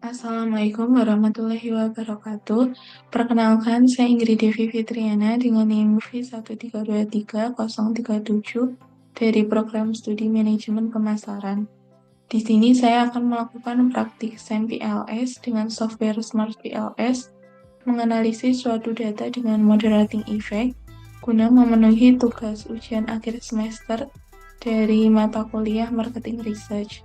Assalamualaikum warahmatullahi wabarakatuh. Perkenalkan, saya Ingrid Devi Fitriana dengan NIM V1323037 dari Program Studi Manajemen Pemasaran. Di sini saya akan melakukan praktik SEM PLS dengan software Smart PLS, menganalisis suatu data dengan moderating effect, guna memenuhi tugas ujian akhir semester dari mata kuliah Marketing Research.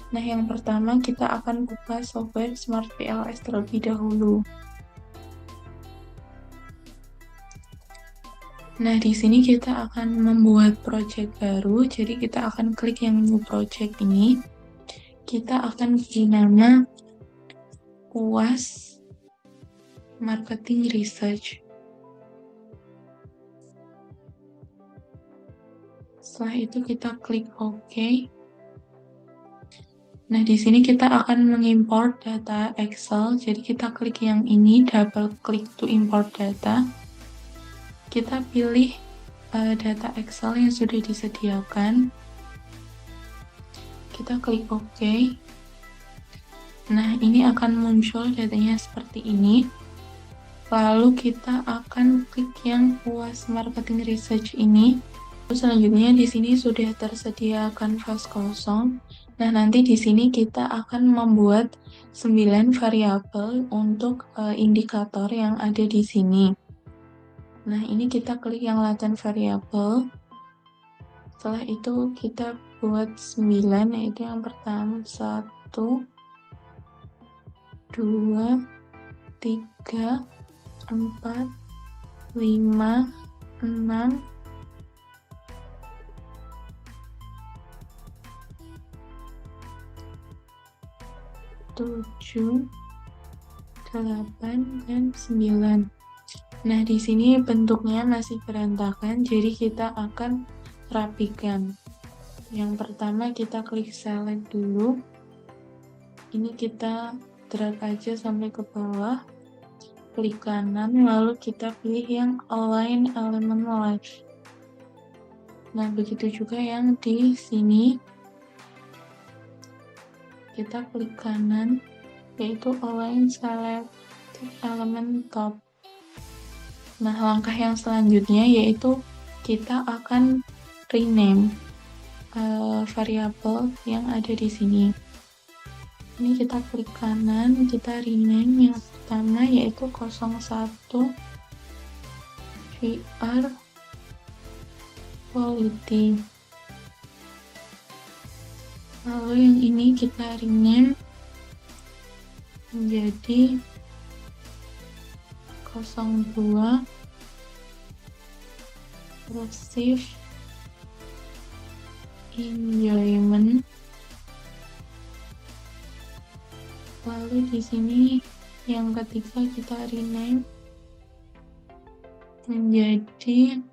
Nah, yang pertama kita akan buka software Smart PLS terlebih dahulu. Nah, di sini kita akan membuat project baru, jadi kita akan klik yang new project ini. Kita akan beri nama UAS Marketing Research. Setelah itu kita klik OK. Nah, di sini kita akan mengimport data Excel, jadi kita klik yang ini, double klik to import data. Kita pilih data Excel yang sudah disediakan. Kita klik OK. Nah, ini akan muncul datanya seperti ini. Lalu kita akan klik yang UAS Marketing Research ini. Selanjutnya di sini sudah tersedia kanvas kosong. Nah, nanti di sini kita akan membuat 9 variabel untuk indikator yang ada di sini. Nah, ini kita klik yang laten variabel. Setelah itu kita buat 9, yaitu yang pertama 1, 2, 3, 4, 5, 6, 7, 8, dan 9. Nah, di sini bentuknya masih berantakan, jadi kita akan rapikan. Yang pertama kita klik select dulu. Ini kita drag aja sampai ke bawah. Klik kanan, lalu kita pilih yang align element left. Nah, begitu juga yang di sini. Kita klik kanan, yaitu align select element top. Nah, langkah yang selanjutnya yaitu kita akan rename variabel yang ada di sini. Ini kita klik kanan, kita rename yang pertama yaitu 01 VR quality. Lalu yang ini kita rename menjadi 02 receive enjoyment. Lalu di sini yang ketiga kita rename menjadi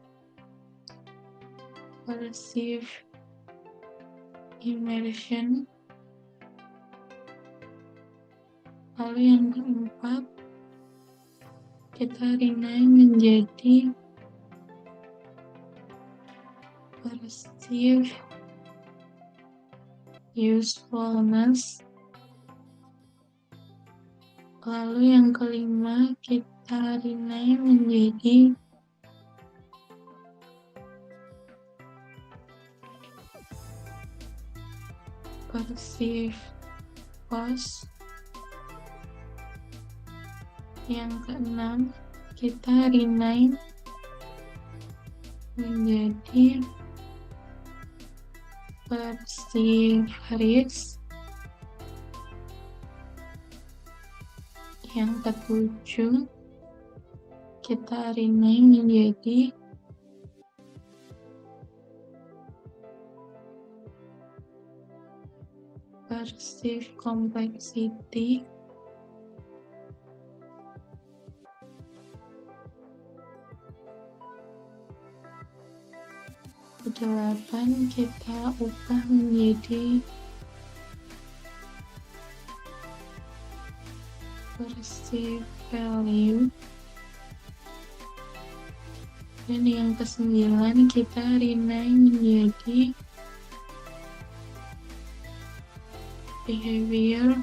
receive immersion. Lalu yang keempat kita rename menjadi perceive usefulness. Lalu yang kelima kita rename menjadi perceive cost. Yang keenam kita rename menjadi perceive risk. Yang ketujuh kita rename menjadi perceive complexity. Ke-8 kita ubah menjadi perceive value. Dan yang ke-9 kita rename menjadi behavior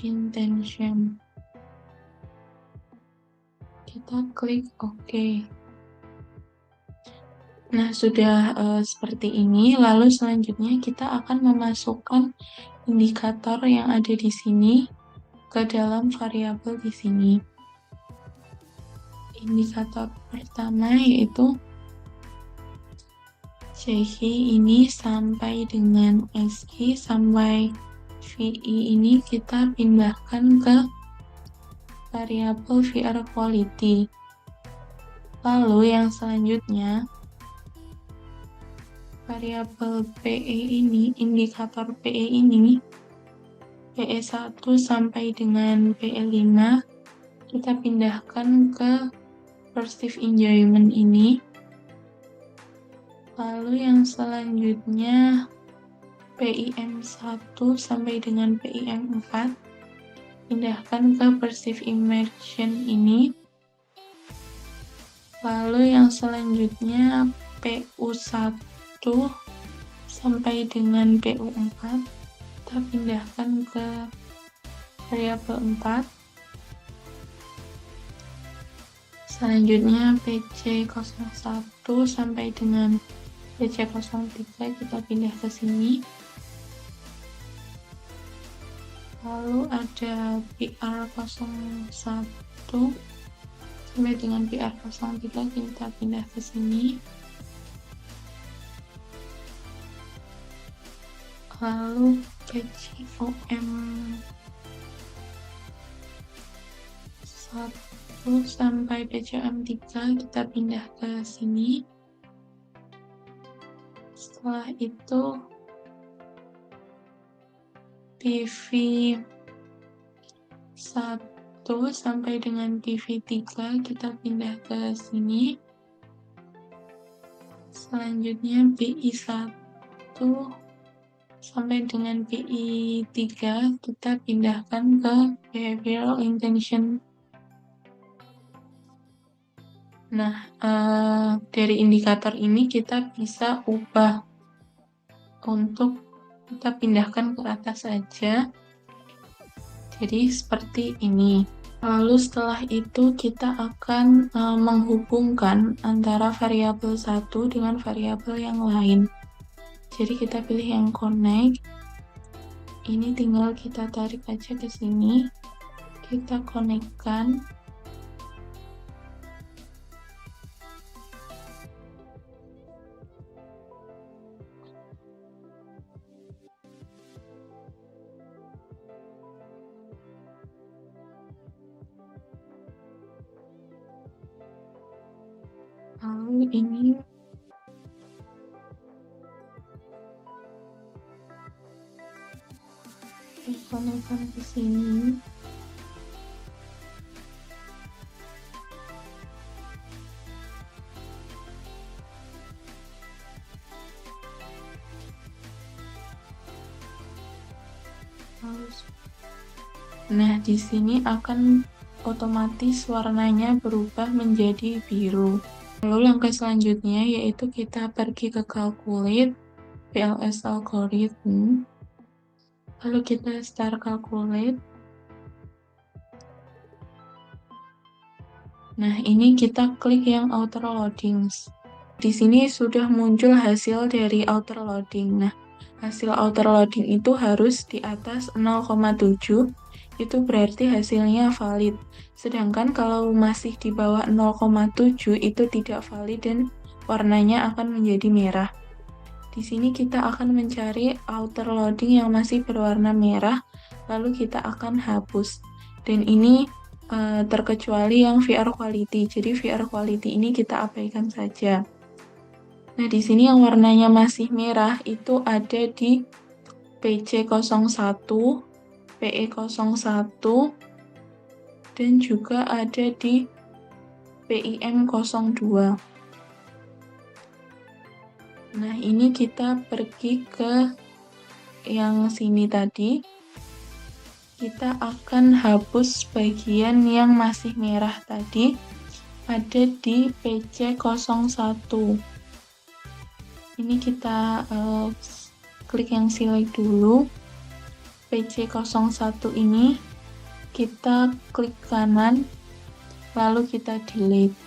intention. Kita klik OK. Nah, sudah seperti ini. Lalu selanjutnya kita akan memasukkan indikator yang ada di sini ke dalam variabel di sini. Indikator pertama yaitu CH ini sampai dengan SG sampai VI ini kita pindahkan ke variabel VR quality. Lalu yang selanjutnya variabel PE ini, indikator PE ini, PE1 sampai dengan PE5 kita pindahkan ke perceived enjoyment ini. Lalu yang selanjutnya PIM1 sampai dengan PIM4 pindahkan ke perceived immersion ini. Lalu yang selanjutnya PU1 sampai dengan PU4 kita pindahkan ke variabel 4. Selanjutnya PC01 sampai dengan PC03 kita pindah ke sini. Lalu ada PR01 sampai dengan PR03 kita pindah ke sini. Lalu PCOM1 sampai PCOM3 kita pindah ke sini. Setelah itu PV1 sampai dengan PV3 kita pindah ke sini. Selanjutnya PI1 sampai dengan PI3 kita pindahkan ke behavioral intention. Nah, dari indikator ini kita bisa ubah untuk kita pindahkan ke atas saja. Jadi seperti ini. Lalu setelah itu kita akan menghubungkan antara variabel satu dengan variabel yang lain. Jadi kita pilih yang connect. Ini tinggal kita tarik aja ke sini. Kita connect-kan. Lalu ini konekkan ke sini. Nah, di sini akan otomatis warnanya berubah menjadi biru. Lalu langkah selanjutnya yaitu kita pergi ke calculate PLS algorithm. Lalu kita start calculate. Nah, ini kita klik yang outer loadings. Di sini sudah muncul hasil dari outer loading. Nah, hasil outer loading itu harus di atas 0,7. Itu berarti hasilnya valid. Sedangkan kalau masih di bawah 0,7 itu tidak valid dan warnanya akan menjadi merah. Di sini kita akan mencari outer loading yang masih berwarna merah, lalu kita akan hapus. Dan ini terkecuali yang VR quality. Jadi VR quality ini kita abaikan saja. Nah, di sini yang warnanya masih merah itu ada di PC01, PE01, dan juga ada di PIM02. Nah, ini kita pergi ke yang sini tadi. Kita akan hapus bagian yang masih merah tadi, ada di PC01. Ini kita klik yang select dulu. PC01 ini kita klik kanan, lalu kita delete.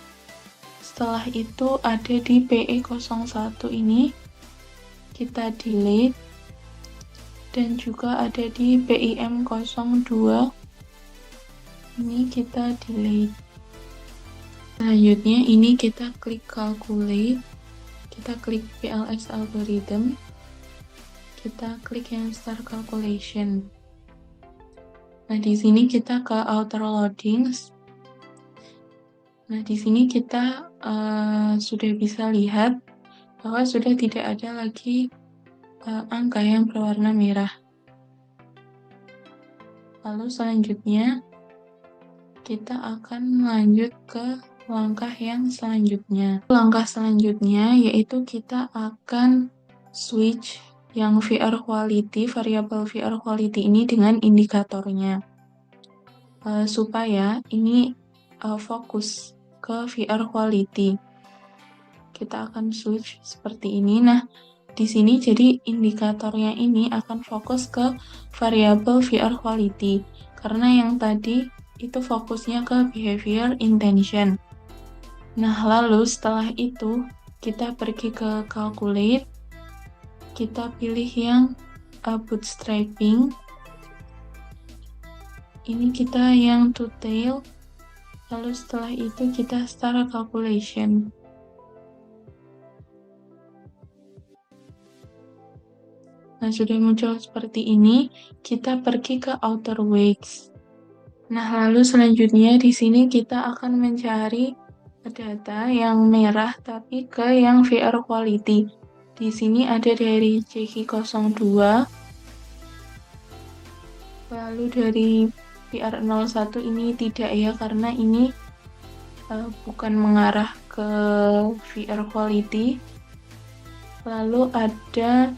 Setelah itu ada di PE01 ini, kita delete, dan juga ada di PIM02, ini kita delete. Selanjutnya ini kita klik calculate, kita klik PLS algorithm, kita klik yang start calculation. Nah, di sini kita ke outer loadings. Nah, di sini kita sudah bisa lihat bahwa sudah tidak ada lagi angka yang berwarna merah. Lalu selanjutnya kita akan lanjut ke langkah yang selanjutnya. Langkah selanjutnya yaitu kita akan switch yang VR quality, variabel VR quality ini dengan indikatornya. Supaya ini fokus ke VR quality. Kita akan switch seperti ini. Nah, di sini jadi indikatornya ini akan fokus ke variabel VR quality. Karena yang tadi itu fokusnya ke behavior intention. Nah, lalu setelah itu kita pergi ke calculate, kita pilih yang bootstrapping. Ini kita yang to tail, lalu setelah itu kita start calculation. Nah, sudah muncul seperti ini, kita pergi ke outer weights. Nah, lalu selanjutnya di sini kita akan mencari data yang merah tapi ke yang VR quality. Di sini ada dari CQ02, lalu dari VR01 ini tidak ya, karena ini bukan mengarah ke VR quality. Lalu ada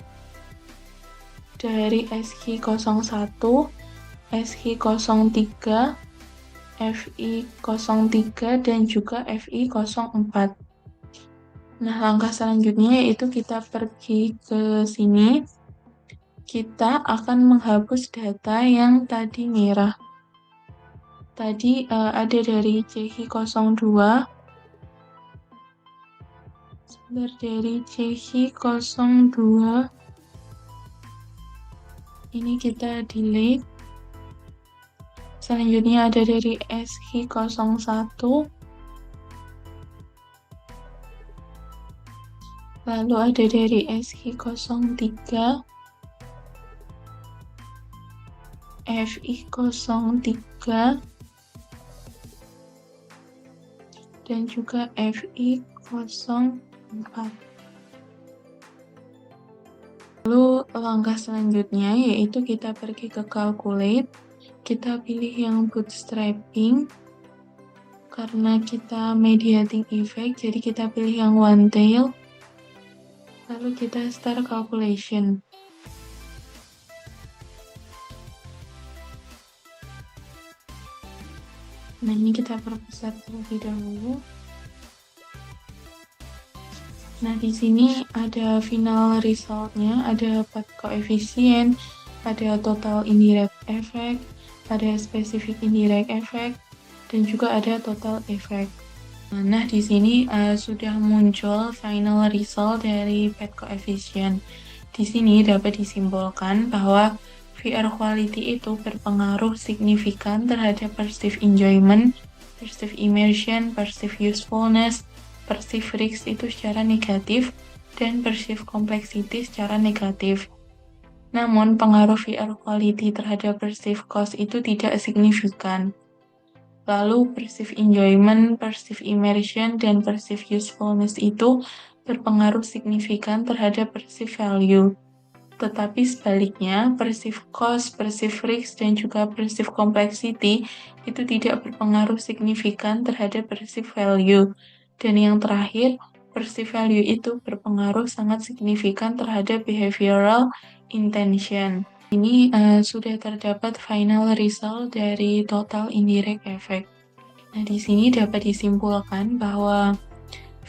dari SQ01, SQ03, FI03, dan juga FI04. Nah, langkah selanjutnya yaitu kita pergi ke sini. Kita akan menghapus data yang tadi merah. Tadi ada dari CQ02, dari CQ02, ini kita delete. Selanjutnya ada dari SQ01, lalu ada dari SQ03, FI03, dan juga FI04. Lalu langkah selanjutnya yaitu kita pergi ke calculate, kita pilih yang bootstrapping. Karena kita mediating effect, jadi kita pilih yang one tail, lalu kita start calculation. Nah, ini kita perbesar terlebih dahulu. Nah, di sini ada final resultnya, ada path coefficient, ada total indirect effect, ada specific indirect effect, dan juga ada total effect. Nah, di sini sudah muncul final result dari path coefficient. Di sini dapat disimbolkan bahwa VR quality itu berpengaruh signifikan terhadap perceived enjoyment, perceived immersion, perceived usefulness, perceived risk itu secara negatif, dan perceived complexity secara negatif. Namun, pengaruh VR quality terhadap perceived cost itu tidak signifikan. Lalu, perceived enjoyment, perceived immersion, dan perceived usefulness itu berpengaruh signifikan terhadap perceived value. Tetapi sebaliknya, perceived cost, perceived risk, dan juga perceived complexity itu tidak berpengaruh signifikan terhadap perceived value. Dan yang terakhir, perceived value itu berpengaruh sangat signifikan terhadap behavioral intention. Ini sudah terdapat final result dari total indirect effect. Nah, di sini dapat disimpulkan bahwa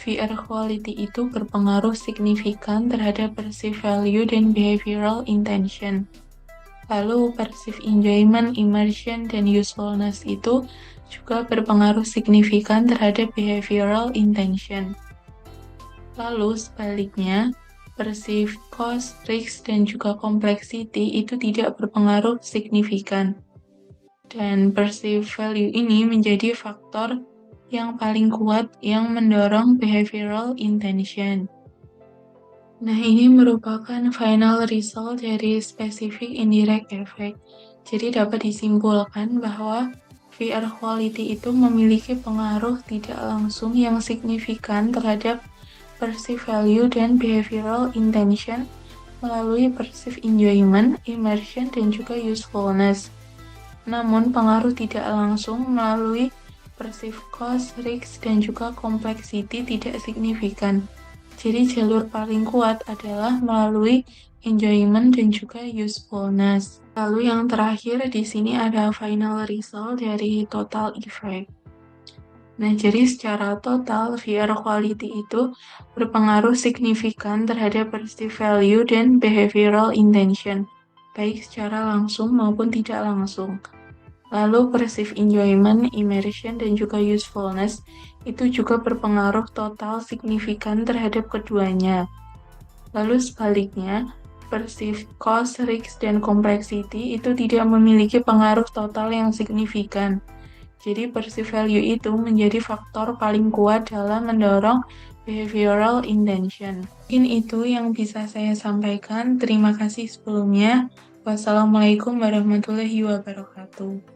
VR quality itu berpengaruh signifikan terhadap perceived value dan behavioral intention. Lalu perceived enjoyment, immersion, dan usefulness itu juga berpengaruh signifikan terhadap behavioral intention. Lalu sebaliknya, perceived cost, risk, dan juga complexity itu tidak berpengaruh signifikan. Dan perceived value ini menjadi faktor yang paling kuat yang mendorong behavioral intention. Nah, ini merupakan final result dari specific indirect effect. Jadi dapat disimpulkan bahwa VR quality itu memiliki pengaruh tidak langsung yang signifikan terhadap perceived value dan behavioral intention melalui perceived enjoyment, immersion, dan juga usefulness. Namun, pengaruh tidak langsung melalui perceived cost, risk, dan juga complexity tidak signifikan. Jadi jalur paling kuat adalah melalui enjoyment dan juga usefulness. Lalu yang terakhir di sini ada final result dari total effect. Nah, jadi secara total VR quality itu berpengaruh signifikan terhadap perceived value dan behavioral intention, baik secara langsung maupun tidak langsung. Lalu perceived enjoyment, immersion, dan juga usefulness itu juga berpengaruh total signifikan terhadap keduanya. Lalu sebaliknya, perceived cost, risk, dan complexity itu tidak memiliki pengaruh total yang signifikan. Jadi perceived value itu menjadi faktor paling kuat dalam mendorong behavioral intention. Mungkin itu yang bisa saya sampaikan. Terima kasih sebelumnya. Wassalamualaikum warahmatullahi wabarakatuh.